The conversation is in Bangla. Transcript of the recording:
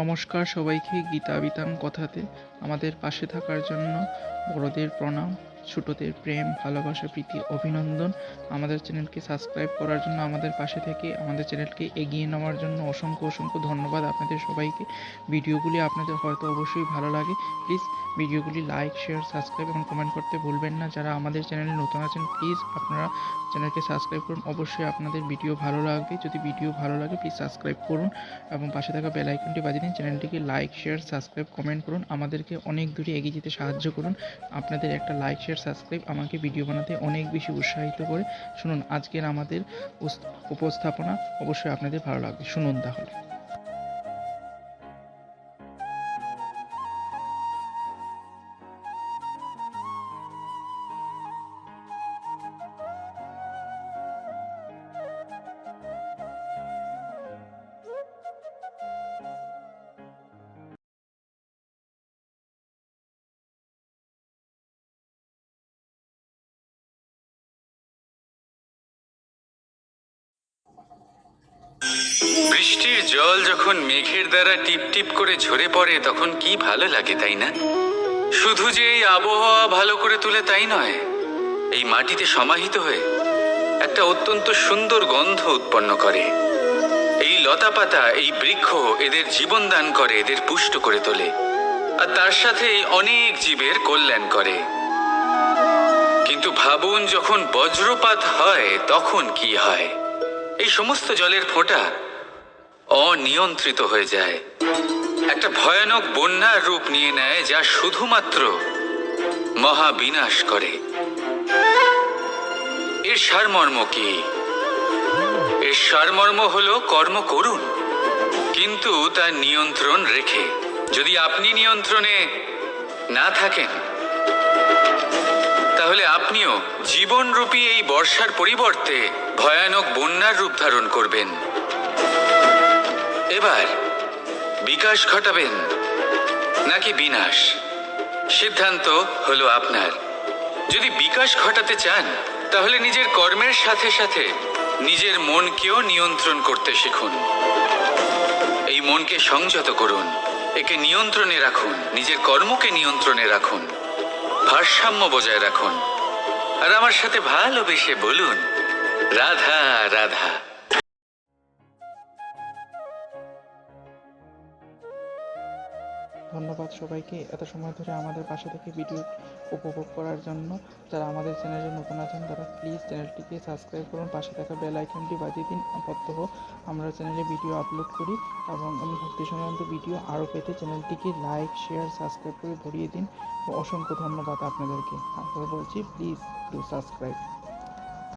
নমস্কার সবাইকে, গীতা বিতান কথাতে আমাদের পাশে থাকার জন্য বড়দের প্রণাম, ছোটদের প্রেম, ভালোবাসা, প্রীতি, অভিনন্দন। আমাদের চ্যানেলকে সাবস্ক্রাইব করার জন্য, আমাদের পাশে থেকে আমাদের চ্যানেলকে এগিয়ে নেওয়ার জন্য অসংখ্য অসংখ্য ধন্যবাদ আপনাদের সবাইকে। ভিডিওগুলি আপনাদের হয়তো অবশ্যই ভালো লাগে। প্লিজ ভিডিওগুলি লাইক, শেয়ার, সাবস্ক্রাইব এবং কমেন্ট করতে ভুলবেন না। যারা আমাদের চ্যানেলে নতুন আছেন, প্লিজ আপনারা চ্যানেলকে সাবস্ক্রাইব করুন। অবশ্যই আপনাদের ভিডিও ভালো লাগবে। যদি ভিডিও ভালো লাগে প্লিজ সাবস্ক্রাইব করুন এবং পাশে থাকা বেল আইকনটি বাজিয়ে দিন। চ্যানেলটিকে লাইক, শেয়ার, সাবস্ক্রাইব, কমেন্ট করুন। আমাদেরকে অনেক দূরে এগিয়ে যেতে সাহায্য করুন। আপনাদের একটা লাইক, শেয়ার, সাবস্ক্রাইব আমাকে ভিডিও বানাতে অনেক বেশি উৎসাহিত করে। শুনুন আজকের আমাদের উপস্থাপনা, অবশ্যই আপনাদের ভালো লাগবে। শুনুন তাহলে। বৃষ্টির জল যখন মেঘের দ্বারা টিপ টিপ করে ঝরে পড়ে তখন কি ভালো লাগে, তাই না? শুধু যে এই আবহাওয়া ভালো করে তুলে তাই নয়, এই মাটিতে সমাহিত হয়ে একটা অত্যন্ত সুন্দর গন্ধ উৎপন্ন করে। এই লতা পাতা, এই বৃক্ষ এদের জীবন দান করে, এদের পুষ্ট করে তোলে, আর তার সাথে অনেক জীবের কল্যাণ করে। কিন্তু ভাবুন, যখন বজ্রপাত হয় তখন কি হয়? এই সমস্ত জলের ফোঁটা অনিয়ন্ত্রিত হয়ে যায়, একটা ভয়ানক বন্যার রূপ নিয়ে নেয়, যা শুধুমাত্র মহাবিনাশ করে। এর সারমর্ম কি? এর সারমর্ম হলো কর্ম করুন, কিন্তু তার নিয়ন্ত্রণ রেখে। যদি আপনি নিয়ন্ত্রণে না থাকেন, তাহলে আপনিও জীবনরূপী এই বর্ষার পরিবর্তে ভয়ানক বন্যার রূপ ধারণ করবেন। এবার বিকাশ ঘটাবেন নাকি বিনাশ, সিদ্ধান্ত হলো আপনার। যদি বিকাশ ঘটাতে চান, তাহলে নিজের কর্মের সাথে সাথে নিজের মনকেও নিয়ন্ত্রণ করতে শিখুন। এই মনকে সংযত করুন, একে নিয়ন্ত্রণে রাখুন, নিজের কর্মকে নিয়ন্ত্রণে রাখুন, ভারসাম্য বজায় রাখুন, আর আমার সাথে ভালোবেসে বলুন, রাধা রাধা। ধন্যবাদ সবাইকে এত সময় ধরে আমাদের পাশে থেকে ভিডিও উপভোগ করার জন্য। যারা আমাদের চ্যানেলে নতুন আছেন তারা প্লিজ চ্যানেলটিকে সাবস্ক্রাইব করুন, পাশে থাকা বেল আইকনটি বাজিয়ে দিন। প্রত্যহ আমরা চ্যানেলে ভিডিও আপলোড করি এবং ভক্তি সংক্রান্ত ভিডিও আরও পেতে চ্যানেলটিকে লাইক, শেয়ার, সাবস্ক্রাইব করে ভরিয়ে দিন। অসংখ্য ধন্যবাদ আপনাদেরকে। আপনারা বলছি প্লিজ ডু সাবস্ক্রাইব।